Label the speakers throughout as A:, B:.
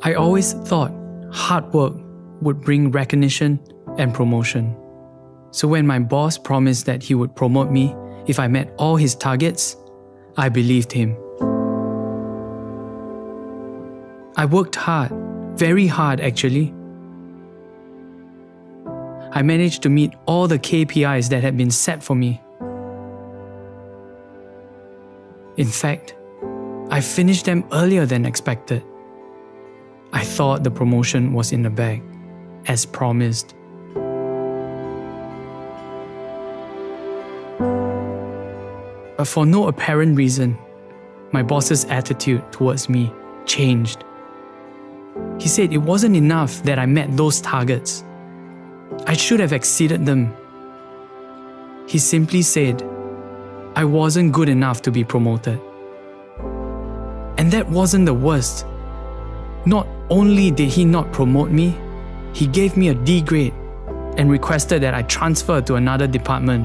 A: I always thought hard work would bring recognition and promotion. So when my boss promised that he would promote me if I met all his targets, I believed him. I worked hard, very hard actually. I managed to meet all the KPIs that had been set for me. In fact, I finished them earlier than expected. I thought the promotion was in the bag, as promised. But for no apparent reason, my boss's attitude towards me changed. He said it wasn't enough that I met those targets. I should have exceeded them. He simply said I wasn't good enough to be promoted. And that wasn't the worst. Not only did he not promote me, he gave me a D grade and requested that I transfer to another department,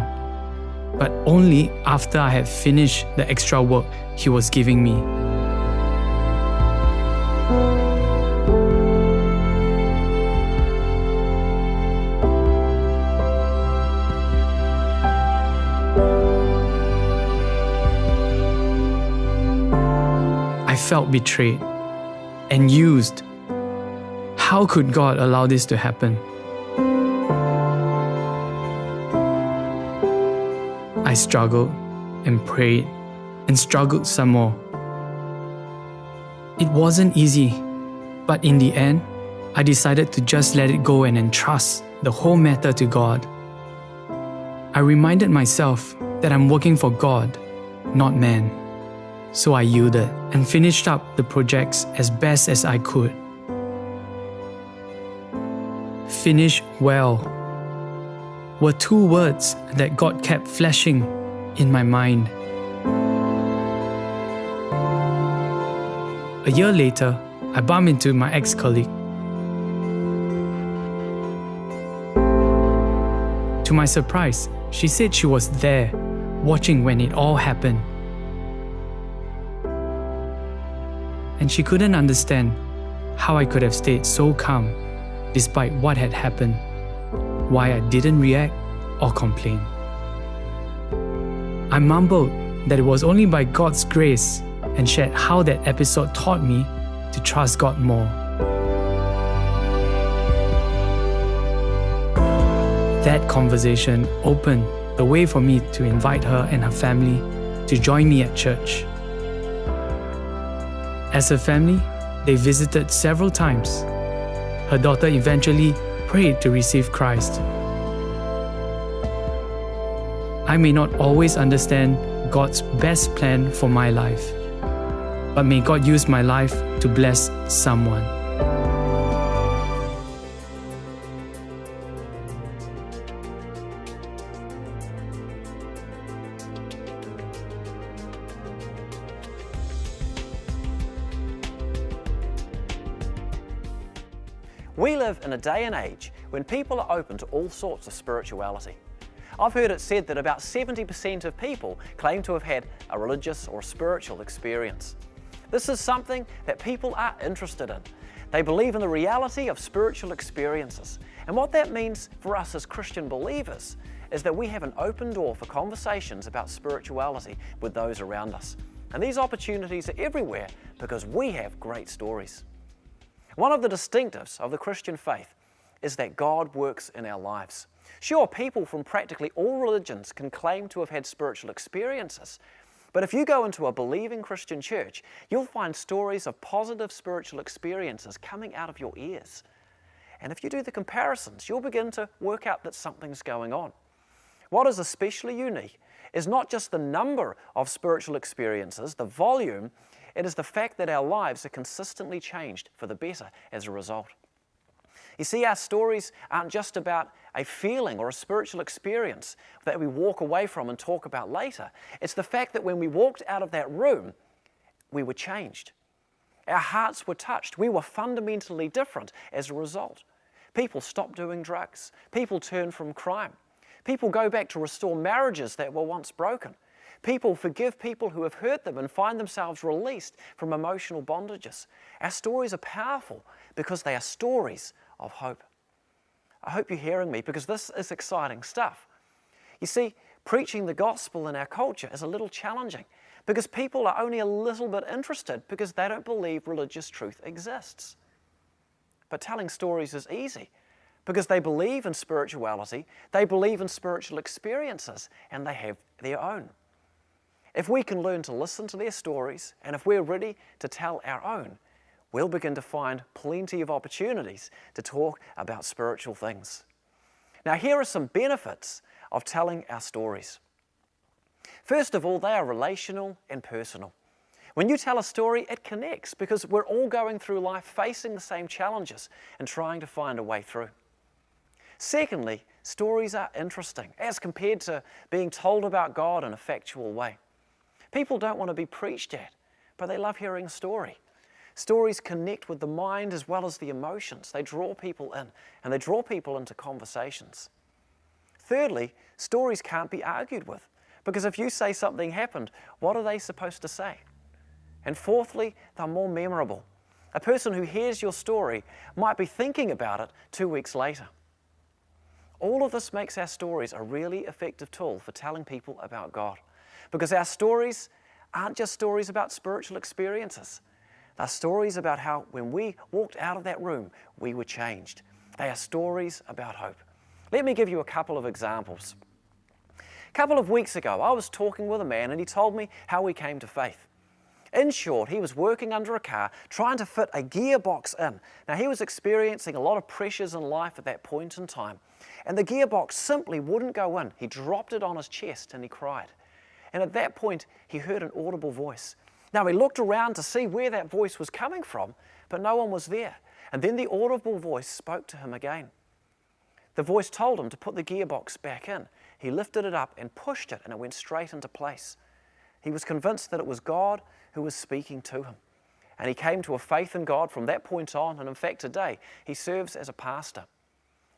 A: but only after I had finished the extra work he was giving me. I felt betrayed and used. How could God allow this to happen? I struggled and prayed and struggled some more. It wasn't easy, but in the end, I decided to just let it go and entrust the whole matter to God. I reminded myself that I'm working for God, not man. So I yielded and finished up the projects as best as I could. Finish well were two words that God kept flashing in my mind. A year later, I bumped into my ex-colleague. To my surprise, she said she was there, watching when it all happened. And she couldn't understand how I could have stayed so calm despite what had happened, why I didn't react or complain. I mumbled that it was only by God's grace and shared how that episode taught me to trust God more. That conversation opened the way for me to invite her and her family to join me at church. As a family, they visited several times. Her daughter eventually prayed to receive Christ. I may not always understand God's best plan for my life, but may God use my life to bless someone.
B: We live in a day and age when people are open to all sorts of spirituality. I've heard it said that about 70% of people claim to have had a religious or spiritual experience. This is something that people are interested in. They believe in the reality of spiritual experiences. And what that means for us as Christian believers is that we have an open door for conversations about spirituality with those around us. And these opportunities are everywhere because we have great stories. One of the distinctives of the Christian faith is that God works in our lives. Sure, people from practically all religions can claim to have had spiritual experiences, but if you go into a believing Christian church, you'll find stories of positive spiritual experiences coming out of your ears. And if you do the comparisons, you'll begin to work out that something's going on. What is especially unique is not just the number of spiritual experiences, the volume. It is the fact that our lives are consistently changed for the better as a result. You see, our stories aren't just about a feeling or a spiritual experience that we walk away from and talk about later. It's the fact that when we walked out of that room, we were changed. Our hearts were touched. We were fundamentally different as a result. People stop doing drugs. People turn from crime. People go back to restore marriages that were once broken. People forgive people who have hurt them and find themselves released from emotional bondages. Our stories are powerful because they are stories of hope. I hope you're hearing me, because this is exciting stuff. You see, preaching the gospel in our culture is a little challenging because people are only a little bit interested because they don't believe religious truth exists. But telling stories is easy because they believe in spirituality, they believe in spiritual experiences, and they have their own. If we can learn to listen to their stories, and if we're ready to tell our own, we'll begin to find plenty of opportunities to talk about spiritual things. Now, here are some benefits of telling our stories. First of all, they are relational and personal. When you tell a story, it connects because we're all going through life facing the same challenges and trying to find a way through. Secondly, stories are interesting as compared to being told about God in a factual way. People don't want to be preached at, but they love hearing a story. Stories connect with the mind as well as the emotions. They draw people in, and they draw people into conversations. Thirdly, stories can't be argued with, because if you say something happened, what are they supposed to say? And fourthly, they're more memorable. A person who hears your story might be thinking about it 2 weeks later. All of this makes our stories a really effective tool for telling people about God, because our stories aren't just stories about spiritual experiences. They're stories about how when we walked out of that room, we were changed. They are stories about hope. Let me give you a couple of examples. A couple of weeks ago, I was talking with a man and he told me how he came to faith. In short, he was working under a car trying to fit a gearbox in. Now, he was experiencing a lot of pressures in life at that point in time, and the gearbox simply wouldn't go in. He dropped it on his chest and he cried. And at that point, he heard an audible voice. Now, he looked around to see where that voice was coming from, but no one was there. And then the audible voice spoke to him again. The voice told him to put the gearbox back in. He lifted it up and pushed it, and it went straight into place. He was convinced that it was God who was speaking to him. And he came to a faith in God from that point on, and in fact today, he serves as a pastor.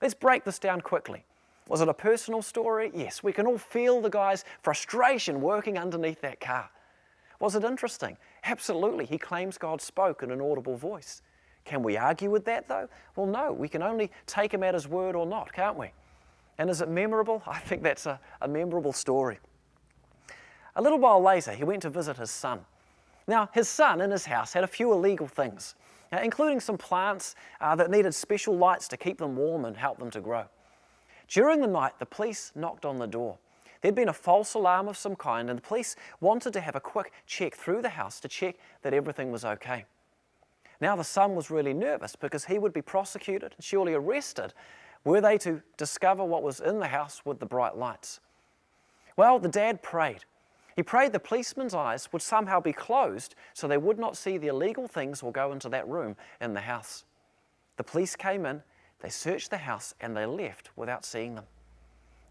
B: Let's break this down quickly. Was it a personal story? Yes, we can all feel the guy's frustration working underneath that car. Was it interesting? Absolutely. He claims God spoke in an audible voice. Can we argue with that though? Well, no, we can only take him at his word or not, can't we? And is it memorable? I think that's a memorable story. A little while later, he went to visit his son. Now, his son in his house had a few illegal things, including some plants that needed special lights to keep them warm and help them to grow. During the night, the police knocked on the door. There'd been a false alarm of some kind, and the police wanted to have a quick check through the house to check that everything was okay. Now the son was really nervous because he would be prosecuted and surely arrested were they to discover what was in the house with the bright lights. Well, the dad prayed. He prayed the policeman's eyes would somehow be closed so they would not see the illegal things or go into that room in the house. The police came in, they searched the house, and they left without seeing them.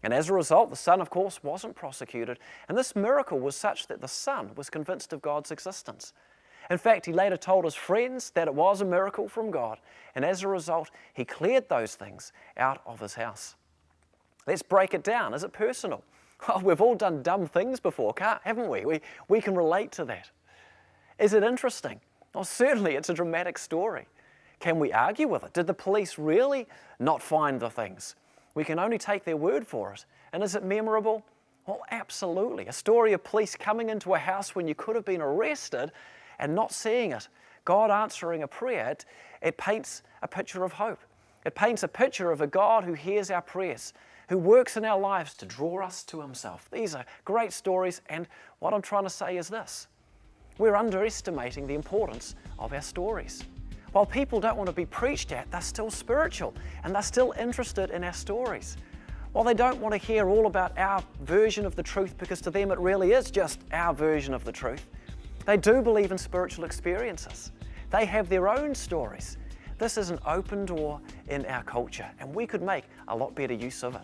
B: And as a result, the son, of course, wasn't prosecuted, and this miracle was such that the son was convinced of God's existence. In fact, he later told his friends that it was a miracle from God, and as a result, he cleared those things out of his house. Let's break it down. Is it personal? Oh, we've all done dumb things before, haven't we? We can relate to that. Is it interesting? Oh, certainly it's a dramatic story. Can we argue with it? Did the police really not find the things? We can only take their word for it. And is it memorable? Well, absolutely. A story of police coming into a house when you could have been arrested and not seeing it. God answering a prayer. It paints a picture of hope. It paints a picture of a God who hears our prayers, who works in our lives to draw us to himself. These are great stories, and what I'm trying to say is this. We're underestimating the importance of our stories. While people don't want to be preached at, they're still spiritual and they're still interested in our stories. While they don't want to hear all about our version of the truth because to them it really is just our version of the truth, they do believe in spiritual experiences. They have their own stories. This is an open door in our culture, and we could make a lot better use of it.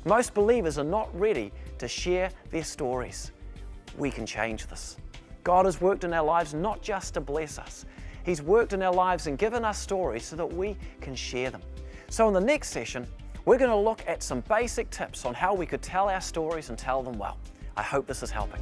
B: Most believers are not ready to share their stories. We can change this. God has worked in our lives not just to bless us. He's worked in our lives and given us stories so that we can share them. So in the next session, we're going to look at some basic tips on how we could tell our stories and tell them well. I hope this is helping.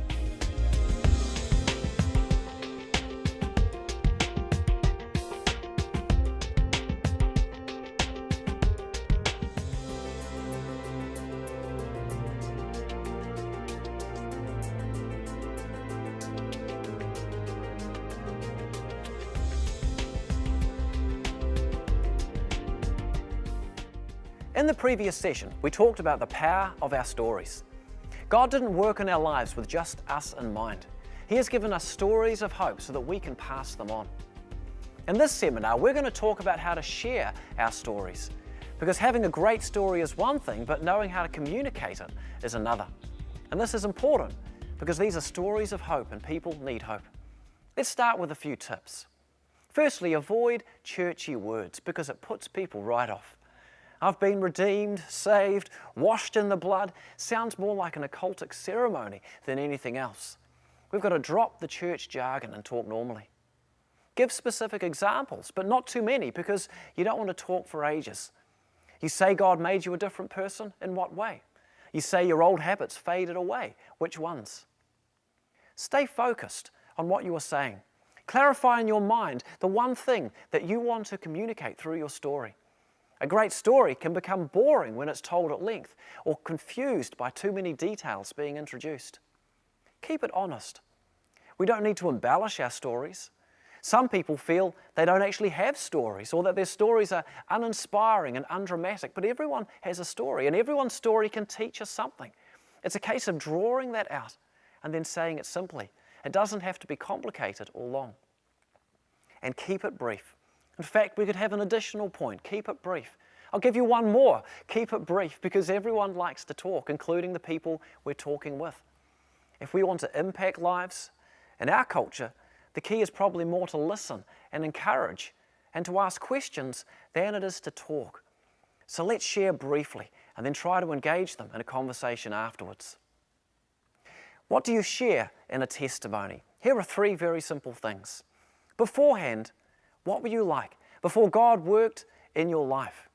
B: In the previous session, we talked about the power of our stories. God didn't work in our lives with just us in mind. He has given us stories of hope so that we can pass them on. In this seminar, we're going to talk about how to share our stories, because having a great story is one thing, but knowing how to communicate it is another. And this is important because these are stories of hope and people need hope. Let's start with a few tips. Firstly, avoid churchy words because it puts people right off. I've been redeemed, saved, washed in the blood sounds more like an occultic ceremony than anything else. We've got to drop the church jargon and talk normally. Give specific examples, but not too many because you don't want to talk for ages. You say God made you a different person, in what way? You say your old habits faded away, which ones? Stay focused on what you are saying. Clarify in your mind the one thing that you want to communicate through your story. A great story can become boring when it's told at length or confused by too many details being introduced. Keep it honest. We don't need to embellish our stories. Some people feel they don't actually have stories or that their stories are uninspiring and undramatic, but everyone has a story and everyone's story can teach us something. It's a case of drawing that out and then saying it simply. It doesn't have to be complicated or long. And keep it brief. In fact, we could have an additional point. Keep it brief. I'll give you one more. Keep it brief because everyone likes to talk, including the people we're talking with. If we want to impact lives in our culture, the key is probably more to listen and encourage and to ask questions than it is to talk. So let's share briefly and then try to engage them in a conversation afterwards. What do you share in a testimony? Here are 3 very simple things. Beforehand, what were you like? Before God worked in your life,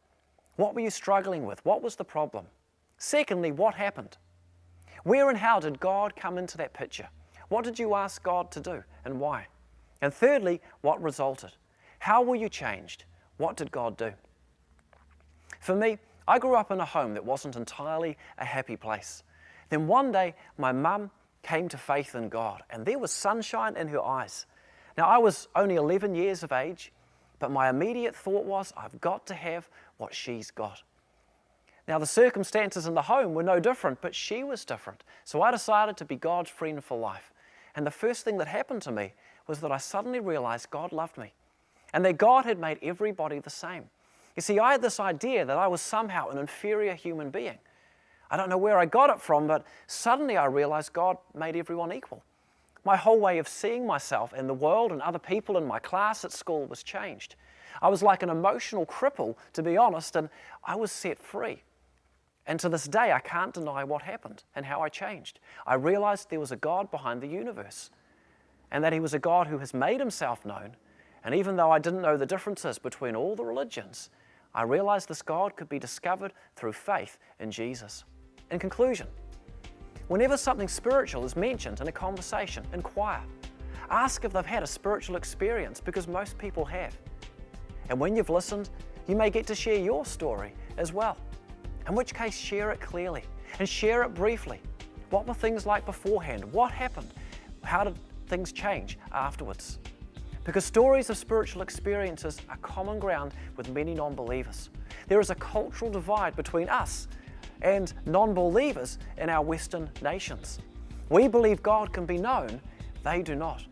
B: what were you struggling with? What was the problem? Secondly, what happened? Where and how did God come into that picture? What did you ask God to do and why? And thirdly, what resulted? How were you changed? What did God do? For me, I grew up in a home that wasn't entirely a happy place. Then one day, my mum came to faith in God and there was sunshine in her eyes. Now, I was only 11 years of age, but my immediate thought was, I've got to have what she's got. Now, the circumstances in the home were no different, but she was different. So I decided to be God's friend for life. And the first thing that happened to me was that I suddenly realized God loved me and that God had made everybody the same. You see, I had this idea that I was somehow an inferior human being. I don't know where I got it from, but suddenly I realized God made everyone equal. My whole way of seeing myself and the world and other people in my class at school was changed. I was like an emotional cripple, to be honest, and I was set free. And to this day, I can't deny what happened and how I changed. I realized there was a God behind the universe and that He was a God who has made Himself known. And even though I didn't know the differences between all the religions, I realized this God could be discovered through faith in Jesus. In conclusion, whenever something spiritual is mentioned in a conversation, inquire. Ask if they've had a spiritual experience because most people have. And when you've listened, you may get to share your story as well. In which case, share it clearly and share it briefly. What were things like beforehand? What happened? How did things change afterwards? Because stories of spiritual experiences are common ground with many non-believers. There is a cultural divide between us and non-believers in our Western nations. We believe God can be known, they do not.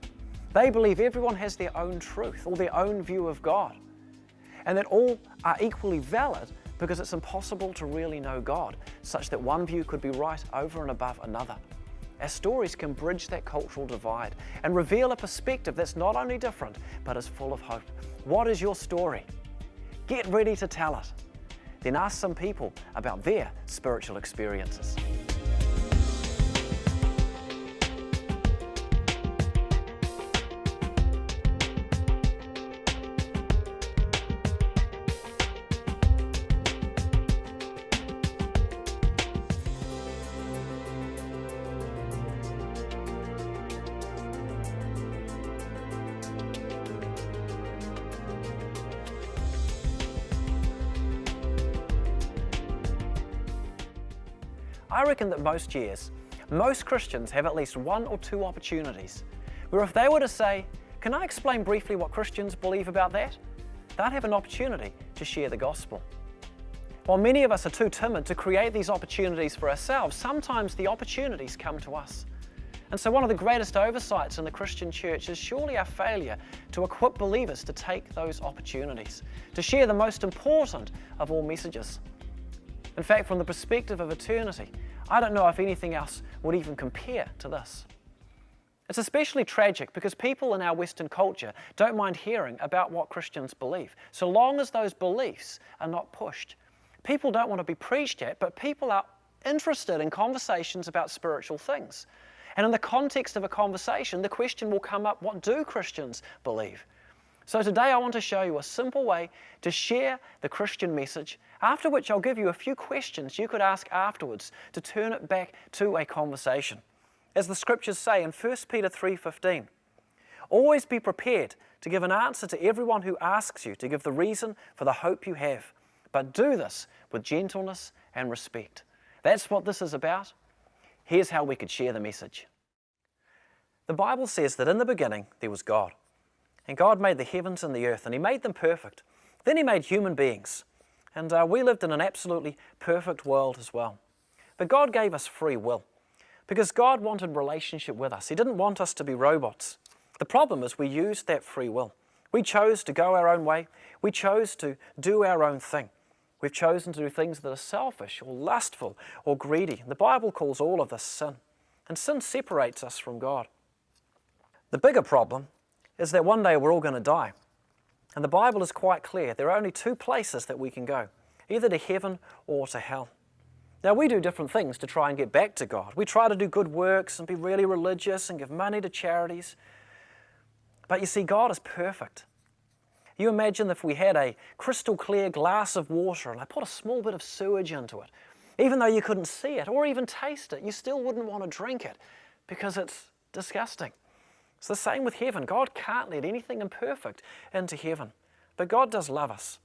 B: They believe everyone has their own truth or their own view of God, and that all are equally valid because it's impossible to really know God, such that one view could be right over and above another. Our stories can bridge that cultural divide and reveal a perspective that's not only different, but is full of hope. What is your story? Get ready to tell it. Then ask some people about their spiritual experiences. I reckon that most years, most Christians have at least one or two opportunities where if they were to say, "Can I explain briefly what Christians believe about that?" they'd have an opportunity to share the gospel. While many of us are too timid to create these opportunities for ourselves, sometimes the opportunities come to us. And so one of the greatest oversights in the Christian church is surely our failure to equip believers to take those opportunities, to share the most important of all messages. In fact, from the perspective of eternity, I don't know if anything else would even compare to this. It's especially tragic because people in our Western culture don't mind hearing about what Christians believe, so long as those beliefs are not pushed. People don't want to be preached at, but people are interested in conversations about spiritual things. And in the context of a conversation, the question will come up, what do Christians believe? So today I want to show you a simple way to share the Christian message, after which I'll give you a few questions you could ask afterwards to turn it back to a conversation. As the scriptures say in 1 Peter 3:15, always be prepared to give an answer to everyone who asks you to give the reason for the hope you have, but do this with gentleness and respect. That's what this is about. Here's how we could share the message. The Bible says that in the beginning there was God, and God made the heavens and the earth, and He made them perfect. Then He made human beings, and we lived in an absolutely perfect world as well. But God gave us free will, because God wanted relationship with us. He didn't want us to be robots. The problem is we used that free will. We chose to go our own way. We chose to do our own thing. We've chosen to do things that are selfish or lustful or greedy. The Bible calls all of this sin, and sin separates us from God. The bigger problem is that one day we're all going to die. And the Bible is quite clear. There are only two places that we can go, either to heaven or to hell. Now, we do different things to try and get back to God. We try to do good works and be really religious and give money to charities. But you see, God is perfect. You imagine if we had a crystal clear glass of water and I put a small bit of sewage into it. Even though you couldn't see it or even taste it, you still wouldn't want to drink it because it's disgusting. It's the same with heaven. God can't let anything imperfect into heaven. But God does love us.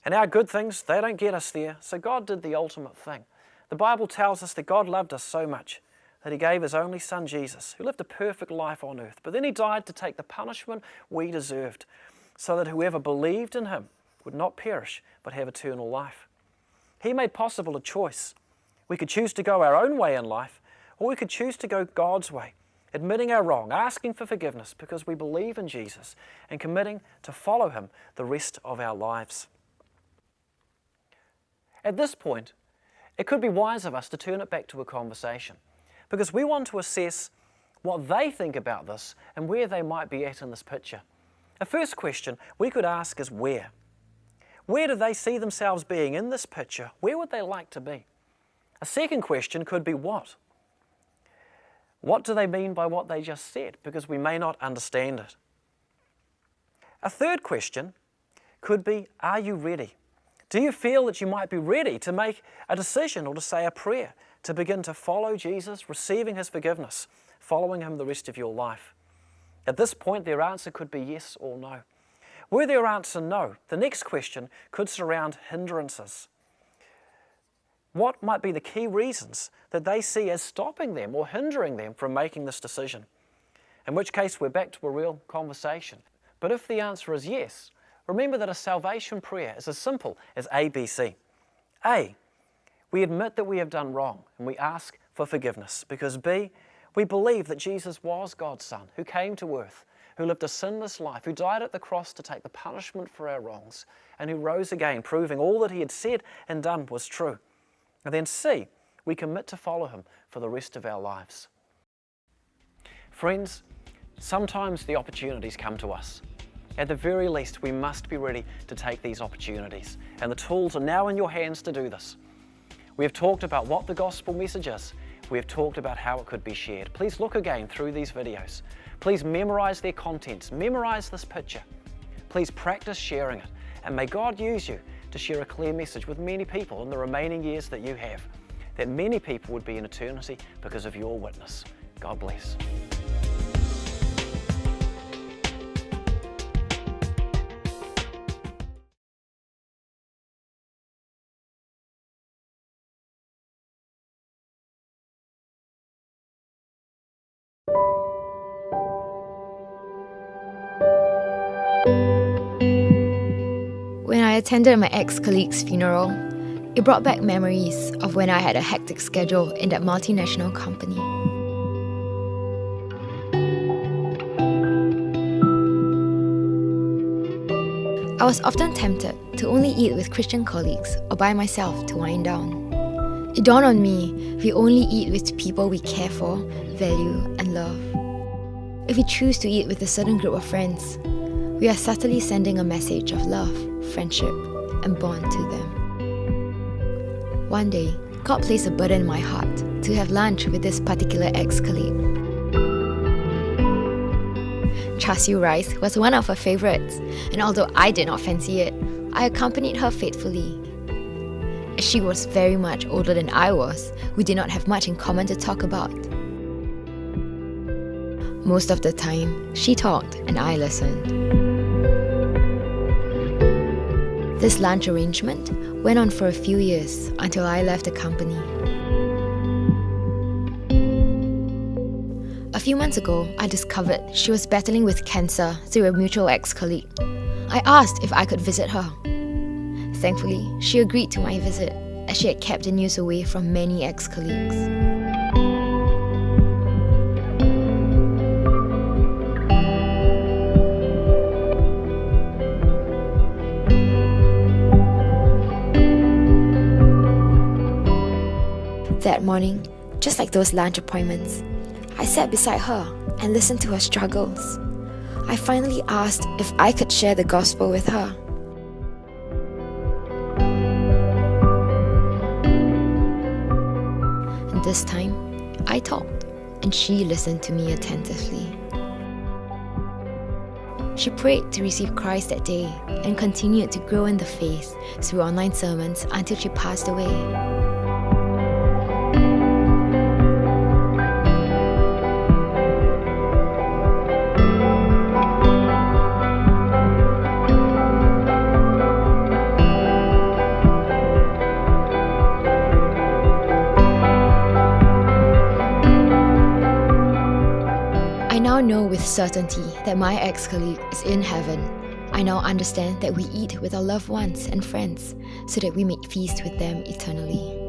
B: And our good things, they don't get us there. So God did the ultimate thing. The Bible tells us that God loved us so much that He gave His only Son, Jesus, who lived a perfect life on earth. But then He died to take the punishment we deserved, so that whoever believed in Him would not perish, but have eternal life. He made possible a choice. We could choose to go our own way in life, or we could choose to go God's way, admitting our wrong, asking for forgiveness because we believe in Jesus, and committing to follow Him the rest of our lives. At this point, it could be wise of us to turn it back to a conversation, because we want to assess what they think about this and where they might be at in this picture. A first question we could ask is where? Where do they see themselves being in this picture? Where would they like to be? A second question could be what? What do they mean by what they just said? Because we may not understand it. A third question could be, are you ready? Do you feel that you might be ready to make a decision or to say a prayer, to begin to follow Jesus, receiving His forgiveness, following Him the rest of your life? At this point, their answer could be yes or no. Were their answer no, the next question could surround hindrances. What might be the key reasons that they see as stopping them or hindering them from making this decision? In which case, we're back to a real conversation. But if the answer is yes, remember that a salvation prayer is as simple as ABC. A, we admit that we have done wrong and we ask for forgiveness, because B, we believe that Jesus was God's Son, who came to earth, who lived a sinless life, who died at the cross to take the punishment for our wrongs, and who rose again, proving all that He had said and done was true. And then C, we commit to follow Him for the rest of our lives. Friends, sometimes the opportunities come to us. At the very least, we must be ready to take these opportunities, and the tools are now in your hands to do this. We have talked about what the gospel message is. We have talked about how it could be shared. Please look again through these videos. Please memorize their contents. Memorize this picture. Please practice sharing it. And may God use you to share a clear message with many people in the remaining years that you have, that many people would be in eternity because of your witness. God bless.
C: attended my ex-colleague's funeral. It brought back memories of when I had a hectic schedule in that multinational company. I was often tempted to only eat with Christian colleagues or by myself to wind down. It dawned on me, we only eat with people we care for, value, and love. If we choose to eat with a certain group of friends, we are subtly sending a message of love, friendship, and bond to them. One day, God placed a burden in my heart to have lunch with this particular ex-colleague. Char siu rice was one of her favourites, and although I did not fancy it, I accompanied her faithfully. As she was very much older than I was, we did not have much in common to talk about. Most of the time, she talked and I listened. This lunch arrangement went on for a few years until I left the company. A few months ago, I discovered she was battling with cancer through a mutual ex-colleague. I asked if I could visit her. Thankfully, she agreed to my visit, as she had kept the news away from many ex-colleagues. That morning, just like those lunch appointments, I sat beside her and listened to her struggles. I finally asked if I could share the gospel with her. And this time, I talked, and she listened to me attentively. She prayed to receive Christ that day and continued to grow in the faith through online sermons until she passed away. I now know with certainty that my ex-colleague is in heaven. I now understand that we eat with our loved ones and friends so that we may feast with them eternally.